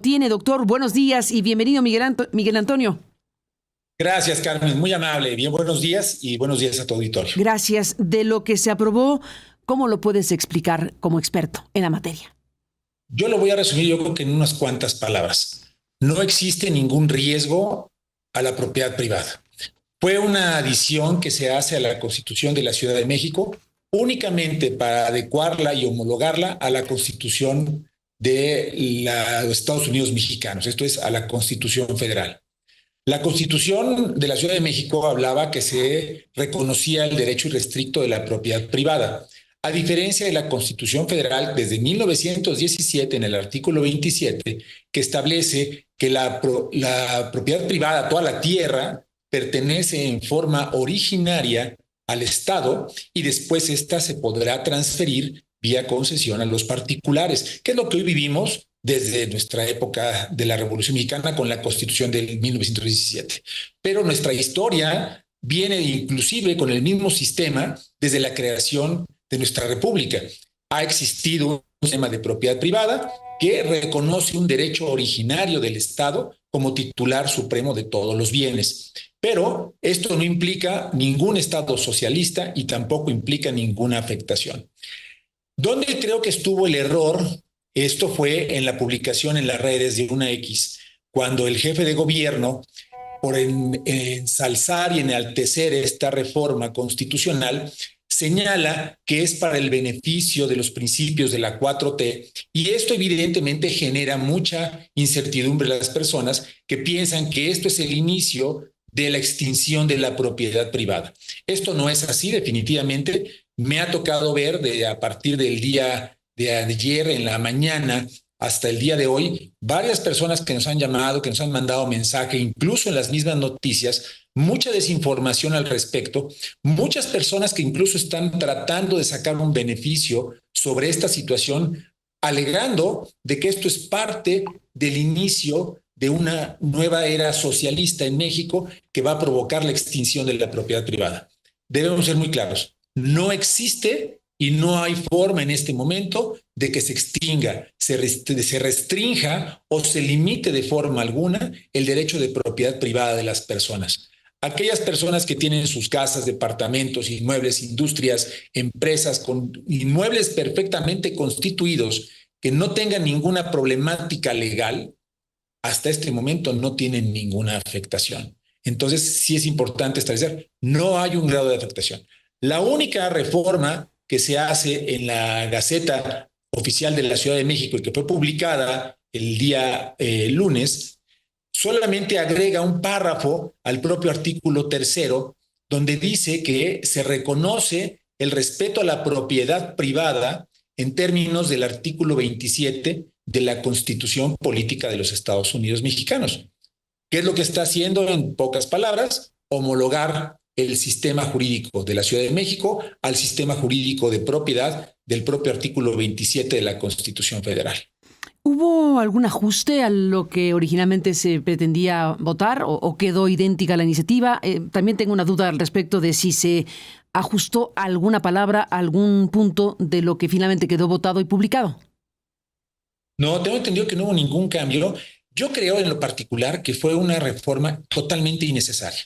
Tiene, doctor. Buenos días y bienvenido, Miguel Antonio. Gracias, Carmen. Muy amable. Bien, buenos días y buenos días a tu auditorio. Gracias. De lo que se aprobó, ¿cómo lo puedes explicar como experto en la materia? Yo lo voy a resumir, yo creo que en unas cuantas palabras. No existe ningún riesgo a la propiedad privada. Fue una adición que se hace a la Constitución de la Ciudad de México únicamente para adecuarla y homologarla a la Constitución de los Estados Unidos mexicanos, esto es, a la Constitución Federal. La Constitución de la Ciudad de México hablaba que se reconocía el derecho irrestricto de la propiedad privada. A diferencia de la Constitución Federal, desde 1917, en el artículo 27, que establece que la propiedad privada, toda la tierra, pertenece en forma originaria al Estado y después esta se podrá transferir vía concesión a los particulares, que es lo que hoy vivimos desde nuestra época de la Revolución Mexicana con la Constitución del 1917. Pero nuestra historia viene inclusive con el mismo sistema desde la creación de nuestra República. Ha existido un sistema de propiedad privada que reconoce un derecho originario del Estado como titular supremo de todos los bienes. Pero esto no implica ningún Estado socialista y tampoco implica ninguna afectación. ¿Dónde creo que estuvo el error? Esto fue en la publicación en las redes de una X, cuando el jefe de gobierno, por ensalzar y enaltecer esta reforma constitucional, señala que es para el beneficio de los principios de la 4T, y esto evidentemente genera mucha incertidumbre a las personas que piensan que esto es el inicio de la extinción de la propiedad privada. Esto no es así, definitivamente. Me ha tocado ver a partir del día de ayer en la mañana hasta el día de hoy, varias personas que nos han llamado, que nos han mandado mensaje, incluso en las mismas noticias, mucha desinformación al respecto, muchas personas que incluso están tratando de sacar un beneficio sobre esta situación, alegando de que esto es parte del inicio de una nueva era socialista en México que va a provocar la extinción de la propiedad privada. Debemos ser muy claros. No existe y no hay forma en este momento de que se extinga, se restrinja o se limite de forma alguna el derecho de propiedad privada de las personas. Aquellas personas que tienen sus casas, departamentos, inmuebles, industrias, empresas con inmuebles perfectamente constituidos que no tengan ninguna problemática legal, hasta este momento no tienen ninguna afectación. Entonces, sí es importante establecer, no hay un grado de afectación. La única reforma que se hace en la Gaceta Oficial de la Ciudad de México y que fue publicada el día lunes, solamente agrega un párrafo al propio artículo 3º, donde dice que se reconoce el respeto a la propiedad privada en términos del artículo 27 de la Constitución Política de los Estados Unidos Mexicanos. ¿Qué es lo que está haciendo, en pocas palabras? Homologar el sistema jurídico de la Ciudad de México al sistema jurídico de propiedad del propio artículo 27 de la Constitución Federal. ¿Hubo algún ajuste a lo que originalmente se pretendía votar o quedó idéntica la iniciativa? También tengo una duda al respecto de si se ajustó alguna palabra, algún punto de lo que finalmente quedó votado y publicado. No, tengo entendido que no hubo ningún cambio. Yo creo en lo particular que fue una reforma totalmente innecesaria.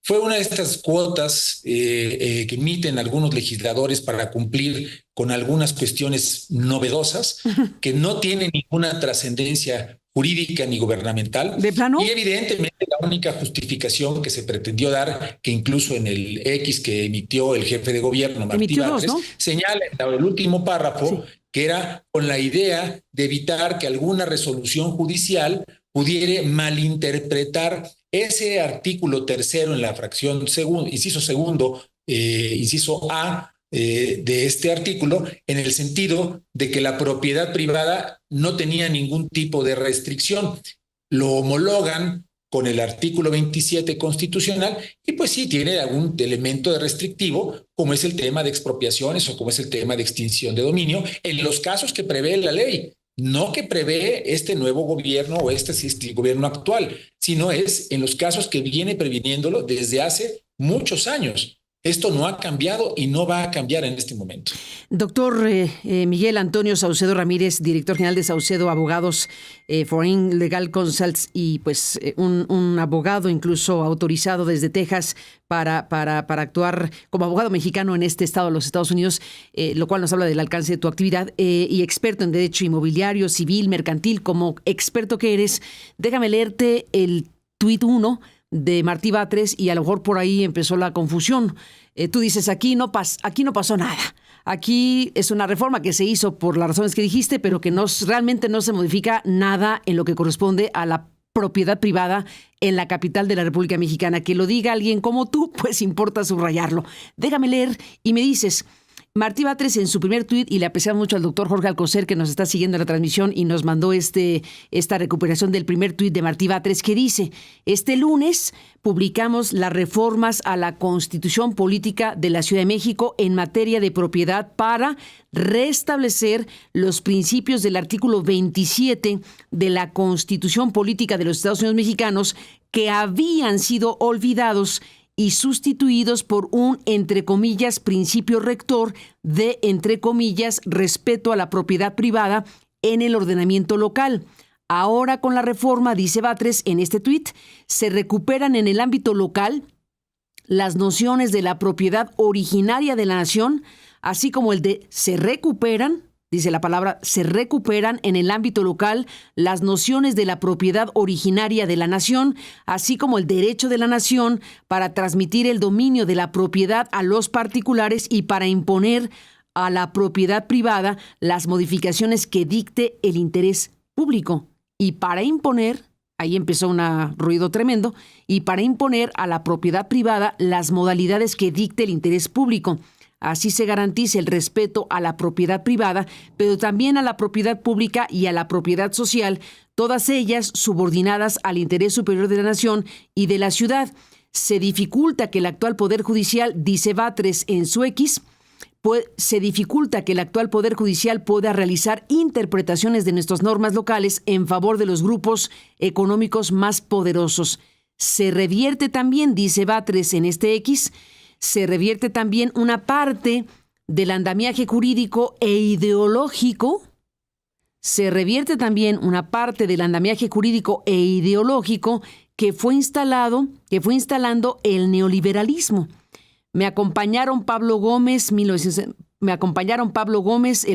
Fue una de estas cuotas que emiten algunos legisladores para cumplir con algunas cuestiones novedosas que no tienen ninguna trascendencia jurídica ni gubernamental. ¿De plano? Y evidentemente la única justificación que se pretendió dar, que incluso en el X que emitió el jefe de gobierno, Martí Batres, ¿no? Señala en el último párrafo que era con la idea de evitar que alguna resolución judicial pudiera malinterpretar ese artículo 3º en la fracción segundo, inciso segundo, inciso A de este artículo, en el sentido de que la propiedad privada no tenía ningún tipo de restricción. Lo homologan con el artículo 27 constitucional y pues sí tiene algún elemento de restrictivo, como es el tema de expropiaciones o como es el tema de extinción de dominio, en los casos que prevé la ley. No que prevé este nuevo gobierno o este gobierno actual, sino es en los casos que viene previniéndolo desde hace muchos años. Esto no ha cambiado y no va a cambiar en este momento. Doctor Miguel Antonio Saucedo Ramírez, director general de Saucedo Abogados, Foreign Legal Consults, y pues un abogado incluso autorizado desde Texas para actuar como abogado mexicano en este estado de los Estados Unidos, lo cual nos habla del alcance de tu actividad, y experto en derecho inmobiliario, civil, mercantil. Como experto que eres, déjame leerte el tuit 1 de Martí Batres, y a lo mejor por ahí empezó la confusión. Tú dices, aquí no pasó nada. Aquí es una reforma que se hizo por las razones que dijiste, pero que realmente no se modifica nada en lo que corresponde a la propiedad privada en la capital de la República Mexicana. Que lo diga alguien como tú, pues importa subrayarlo. Déjame leer y me dices: Martí Batres, en su primer tuit, y le apreciamos mucho al doctor Jorge Alcocer, que nos está siguiendo en la transmisión y nos mandó esta recuperación del primer tuit de Martí Batres, que dice: este lunes publicamos las reformas a la Constitución Política de la Ciudad de México en materia de propiedad para restablecer los principios del artículo 27 de la Constitución Política de los Estados Unidos Mexicanos, que habían sido olvidados y sustituidos por un, entre comillas, principio rector de, entre comillas, respeto a la propiedad privada en el ordenamiento local. Ahora, con la reforma, dice Batres en este tuit, se recuperan en el ámbito local las nociones de la propiedad originaria de la nación, así como el de se recuperan, dice la palabra, se recuperan en el ámbito local las nociones de la propiedad originaria de la nación, así como el derecho de la nación para transmitir el dominio de la propiedad a los particulares y para imponer a la propiedad privada las modificaciones que dicte el interés público. Y para imponer, ahí empezó un ruido tremendo, y para imponer a la propiedad privada las modalidades que dicte el interés público. Así se garantiza el respeto a la propiedad privada, pero también a la propiedad pública y a la propiedad social, todas ellas subordinadas al interés superior de la nación y de la ciudad. Se dificulta que el actual Poder Judicial, dice Batres en su X, se dificulta que el actual Poder Judicial pueda realizar interpretaciones de nuestras normas locales en favor de los grupos económicos más poderosos. Se revierte también, dice Batres en este X, se revierte también una parte del andamiaje jurídico e ideológico. Se revierte también una parte del andamiaje jurídico e ideológico que fue instalando el neoliberalismo. Me acompañaron Pablo Gómez, el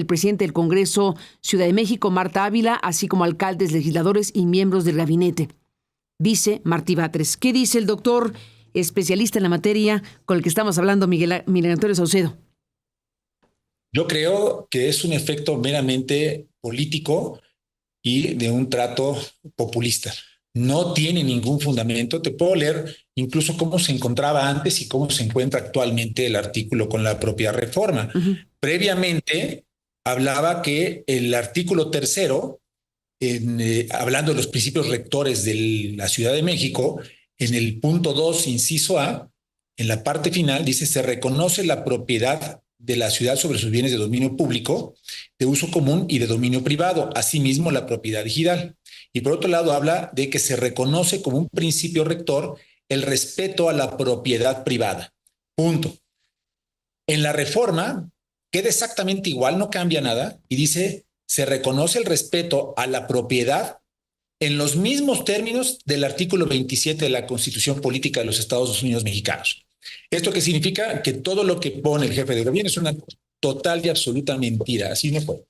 presidente del Congreso Ciudad de México, Marta Ávila, así como alcaldes, legisladores y miembros del gabinete. Dice Martí Batres. ¿Qué dice el doctor especialista en la materia con el que estamos hablando, Miguel Antonio Saucedo? Yo creo que es un efecto meramente político y de un trato populista. No tiene ningún fundamento. Te puedo leer incluso cómo se encontraba antes y cómo se encuentra actualmente el artículo con la propia reforma. Previamente hablaba que el artículo 3, hablando de los principios rectores de la Ciudad de México, en el punto 2, inciso A, en la parte final, dice: se reconoce la propiedad de la ciudad sobre sus bienes de dominio público, de uso común y de dominio privado, asimismo la propiedad digital. Y por otro lado habla de que se reconoce como un principio rector el respeto a la propiedad privada. Punto. En la reforma queda exactamente igual, no cambia nada, y dice: se reconoce el respeto a la propiedad en los mismos términos del artículo 27 de la Constitución Política de los Estados Unidos Mexicanos. ¿Esto qué significa? Que todo lo que pone el jefe de gobierno es una total y absoluta mentira. Así no fue.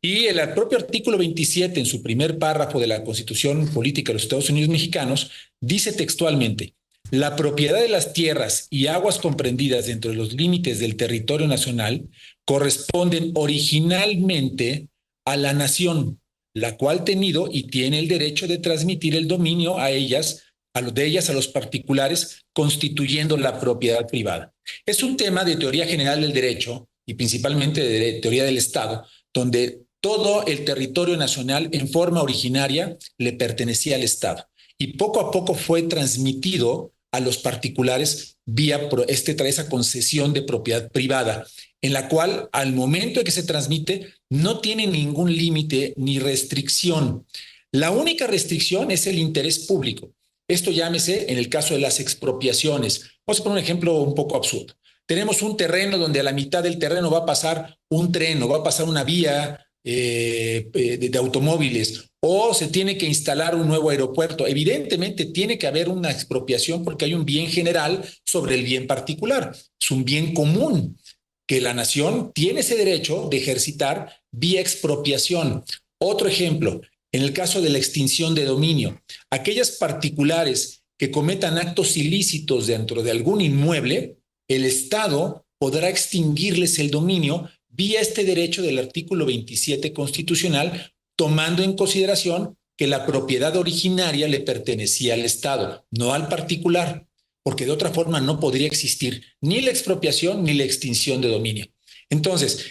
Y el propio artículo 27, en su primer párrafo de la Constitución Política de los Estados Unidos Mexicanos, dice textualmente: la propiedad de las tierras y aguas comprendidas dentro de los límites del territorio nacional corresponden originalmente a la nación, la cual tenido y tiene el derecho de transmitir el dominio a ellas, a los particulares, constituyendo la propiedad privada. Es un tema de teoría general del derecho y principalmente de teoría del Estado, donde todo el territorio nacional en forma originaria le pertenecía al Estado y poco a poco fue transmitido a los particulares vía esa concesión de propiedad privada, en la cual al momento en que se transmite no tiene ningún límite ni restricción. La única restricción es el interés público. Esto llámese en el caso de las expropiaciones. Vamos a poner un ejemplo un poco absurdo. tenemos un terreno donde a la mitad del terreno va a pasar un tren o va a pasar una vía de automóviles, o se tiene que instalar un nuevo aeropuerto. Evidentemente tiene que haber una expropiación porque hay un bien general sobre el bien particular. Es un bien común que la nación tiene ese derecho de ejercitar vía expropiación. Otro ejemplo, en el caso de la extinción de dominio, aquellas particulares que cometan actos ilícitos dentro de algún inmueble, el Estado podrá extinguirles el dominio vía este derecho del artículo 27 constitucional, tomando en consideración que la propiedad originaria le pertenecía al Estado, no al particular, porque de otra forma no podría existir ni la expropiación ni la extinción de dominio. Entonces,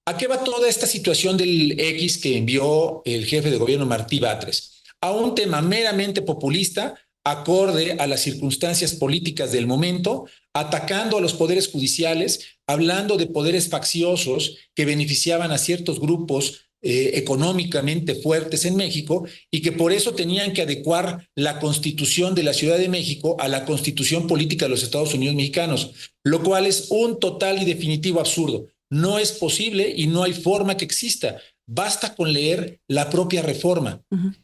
¿a qué va toda esta situación del X que envió el jefe de gobierno Martí Batres? A un tema meramente populista, acorde a las circunstancias políticas del momento, atacando a los poderes judiciales, hablando de poderes facciosos que beneficiaban a ciertos grupos económicamente fuertes en México y que por eso tenían que adecuar la Constitución de la Ciudad de México a la Constitución política de los Estados Unidos mexicanos, lo cual es un total y definitivo absurdo. No es posible y no hay forma que exista. Basta con leer la propia reforma.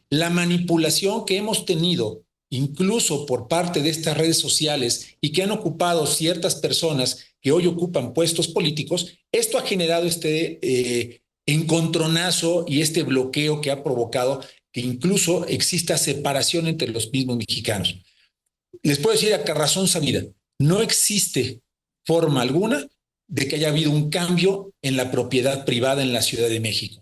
La manipulación que hemos tenido incluso por parte de estas redes sociales y que han ocupado ciertas personas que hoy ocupan puestos políticos, esto ha generado este encontronazo y este bloqueo que ha provocado que incluso exista separación entre los mismos mexicanos. Les puedo decir a razón sabida, no existe forma alguna de que haya habido un cambio en la propiedad privada en la Ciudad de México.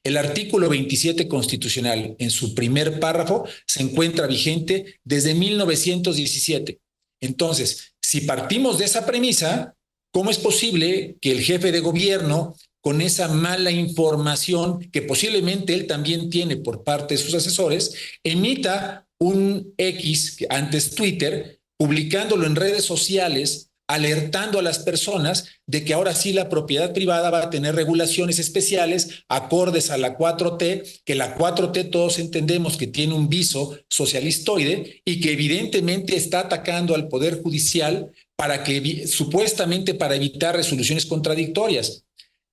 El artículo 27 constitucional, en su primer párrafo, se encuentra vigente desde 1917. Entonces, si partimos de esa premisa, ¿cómo es posible que el jefe de gobierno, con esa mala información que posiblemente él también tiene por parte de sus asesores, emita un X, antes Twitter, publicándolo en redes sociales, alertando a las personas de que ahora sí la propiedad privada va a tener regulaciones especiales acordes a la 4T, que la 4T todos entendemos que tiene un viso socialistoide y que evidentemente está atacando al Poder Judicial para que, supuestamente para evitar resoluciones contradictorias?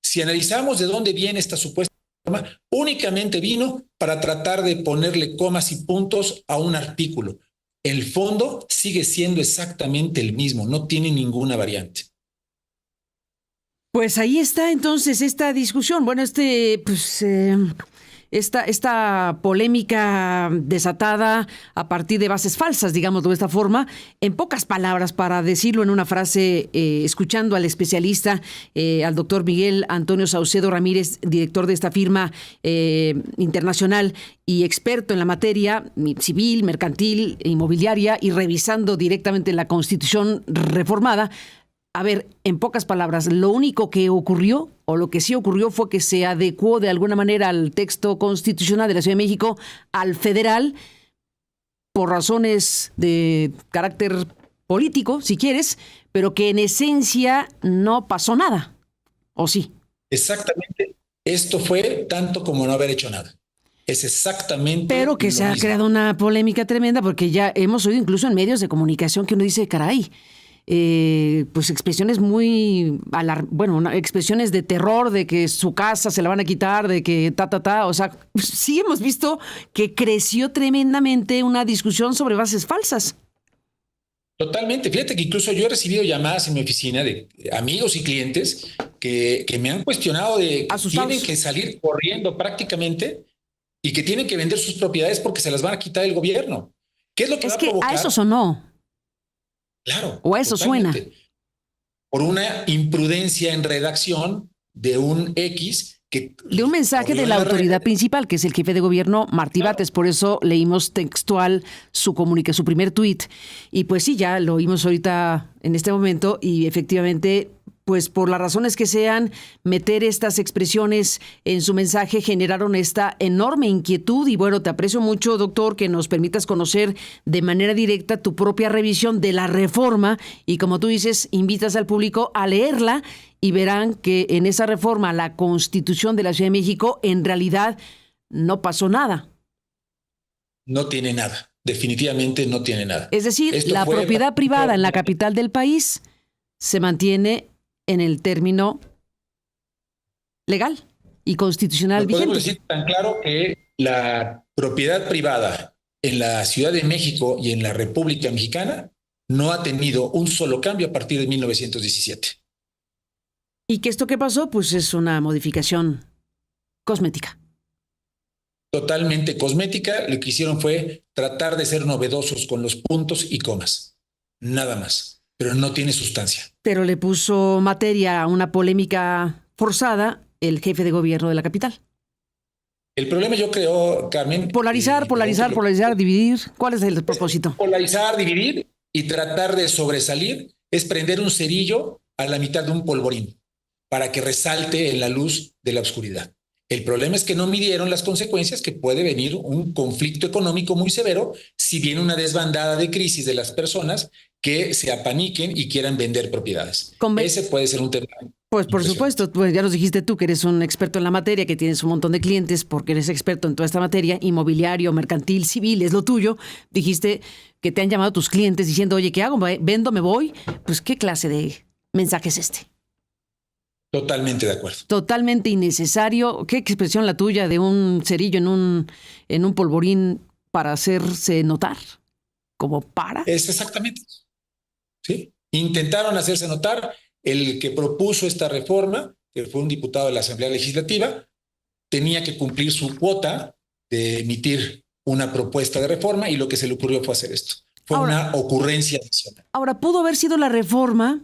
Si analizamos de dónde viene esta supuesta reforma, únicamente vino para tratar de ponerle comas y puntos a un artículo. El fondo sigue siendo exactamente el mismo, no tiene ninguna variante. Pues ahí está entonces esta discusión. Bueno, esta polémica desatada a partir de bases falsas, digámoslo de esta forma, en pocas palabras, para decirlo en una frase, escuchando al especialista, al doctor Miguel Antonio Saucedo Ramírez, director de esta firma internacional y experto en la materia civil, mercantil, inmobiliaria, y revisando directamente la Constitución reformada. A ver, en pocas palabras, lo único que ocurrió, o lo que sí ocurrió, fue que se adecuó de alguna manera al texto constitucional de la Ciudad de México, al federal, por razones de carácter político, si quieres, pero que en esencia no pasó nada, ¿o sí? Exactamente, esto fue tanto como no haber hecho nada. Es exactamente. Pero que se ha creado una polémica tremenda, porque ya hemos oído incluso en medios de comunicación que uno dice, caray, pues expresiones muy, expresiones de terror, de que su casa se la van a quitar, de que o sea, sí hemos visto que creció tremendamente una discusión sobre bases falsas. Totalmente, fíjate que incluso yo he recibido llamadas en mi oficina de amigos y clientes que me han cuestionado de que tienen que salir corriendo prácticamente y que tienen que vender sus propiedades porque se las van a quitar el gobierno. ¿Qué es lo que va a provocar? A eso sonó. Claro. O eso suena. Por una imprudencia en redacción de un X de un mensaje de la autoridad principal, que es el jefe de gobierno, Martí Batres. Por eso leímos textual su primer tuit. Y pues sí, ya lo oímos ahorita en este momento y efectivamente, pues por las razones que sean, meter estas expresiones en su mensaje generaron esta enorme inquietud. Y bueno, te aprecio mucho, doctor, que nos permitas conocer de manera directa tu propia revisión de la reforma y, como tú dices, invitas al público a leerla y verán que en esa reforma, la Constitución de la Ciudad de México, en realidad no pasó nada. No tiene nada, definitivamente no tiene nada. Es decir, la propiedad privada en la capital del país se mantiene en el término legal y constitucional Lo podemos vigente. decir tan claro que la propiedad privada en la Ciudad de México y en la República Mexicana no ha tenido un solo cambio a partir de 1917. Y que esto que pasó, pues es una modificación cosmética. Totalmente cosmética, lo que hicieron fue tratar de ser novedosos con los puntos y comas. Nada más, pero no tiene sustancia. Pero le puso materia a una polémica forzada el jefe de gobierno de la capital. El problema, yo creo, Carmen... Polarizar, dividir. ¿Cuál es el propósito? Polarizar, dividir y tratar de sobresalir es prender un cerillo a la mitad de un polvorín para que resalte en la luz de la oscuridad. El problema es que no midieron las consecuencias, que puede venir un conflicto económico muy severo si viene una desbandada de crisis de las personas que se apaniquen y quieran vender propiedades. Ese puede ser un tema. Pues por supuesto, pues ya nos dijiste tú que eres un experto en la materia, que tienes un montón de clientes porque eres experto en toda esta materia, inmobiliario, mercantil, civil, es lo tuyo. Dijiste que te han llamado tus clientes diciendo, oye, ¿qué hago? ¿Vendo? ¿Me voy? Pues ¿qué clase de mensaje es este? Totalmente de acuerdo. Totalmente innecesario. ¿Qué expresión la tuya de un cerillo en un polvorín para hacerse notar? ¿Como para? Es exactamente. ¿Sí? Intentaron hacerse notar. El que propuso esta reforma, que fue un diputado de la Asamblea Legislativa, tenía que cumplir su cuota de emitir una propuesta de reforma y lo que se le ocurrió fue hacer esto. Fue una ocurrencia adicional. Ahora, pudo haber sido la reforma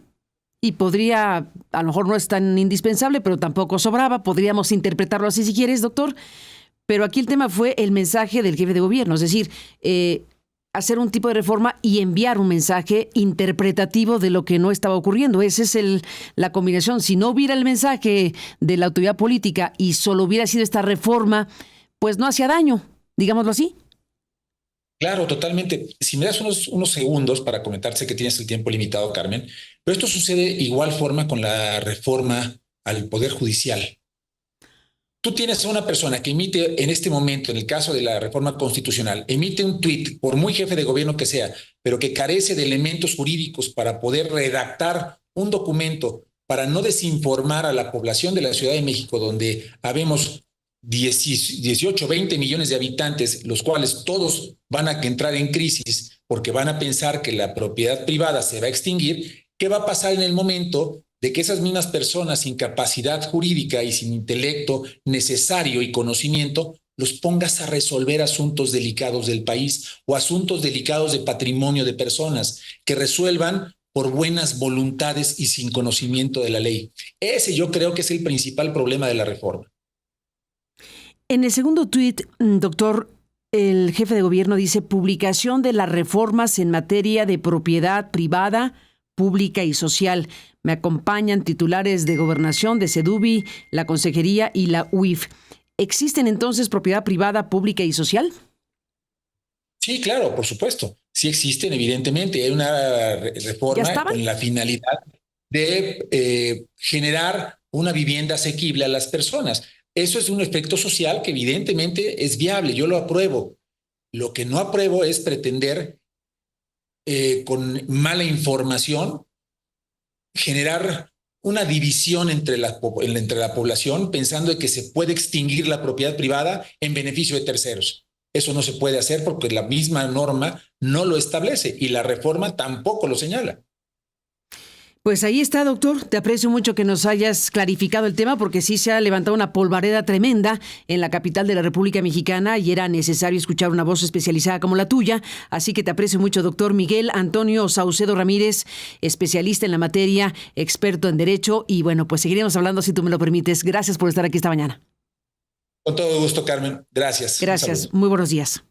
y podría, a lo mejor no es tan indispensable, pero tampoco sobraba. Podríamos interpretarlo así si quieres, doctor. Pero aquí el tema fue el mensaje del jefe de gobierno, es decir, hacer un tipo de reforma y enviar un mensaje interpretativo de lo que no estaba ocurriendo. Esa es la combinación. Si no hubiera el mensaje de la autoridad política y solo hubiera sido esta reforma, pues no hacía daño, digámoslo así. Claro, totalmente. Si me das unos segundos para comentarte, que tienes el tiempo limitado, Carmen, pero esto sucede igual forma con la reforma al Poder Judicial. Tú tienes a una persona que emite en este momento, en el caso de la reforma constitucional, emite un tuit, por muy jefe de gobierno que sea, pero que carece de elementos jurídicos para poder redactar un documento para no desinformar a la población de la Ciudad de México, donde habemos 18, 20 millones de habitantes, los cuales todos van a entrar en crisis porque van a pensar que la propiedad privada se va a extinguir. ¿Qué va a pasar en el momento de que esas mismas personas sin capacidad jurídica y sin intelecto necesario y conocimiento los pongas a resolver asuntos delicados del país o asuntos delicados de patrimonio de personas, que resuelvan por buenas voluntades y sin conocimiento de la ley? Ese yo creo que es el principal problema de la reforma. En el segundo tuit, doctor, el jefe de gobierno dice: publicación de las reformas en materia de propiedad privada, pública y social. Me acompañan titulares de Gobernación, de SEDUBI, la Consejería y la UIF. ¿Existen entonces propiedad privada, pública y social? Sí, claro, por supuesto. Sí existen, evidentemente. Hay una reforma con la finalidad de generar una vivienda asequible a las personas. Eso es un efecto social que evidentemente es viable. Yo lo apruebo. Lo que no apruebo es pretender con mala información generar una división entre la población, pensando que se puede extinguir la propiedad privada en beneficio de terceros. Eso no se puede hacer porque la misma norma no lo establece y la reforma tampoco lo señala. Pues ahí está, doctor. Te aprecio mucho que nos hayas clarificado el tema, porque sí se ha levantado una polvareda tremenda en la capital de la República Mexicana y era necesario escuchar una voz especializada como la tuya. Así que te aprecio mucho, doctor Miguel Antonio Saucedo Ramírez, especialista en la materia, experto en derecho. Y bueno, pues seguiremos hablando si tú me lo permites. Gracias por estar aquí esta mañana. Con todo gusto, Carmen. Gracias. Gracias. Muy buenos días.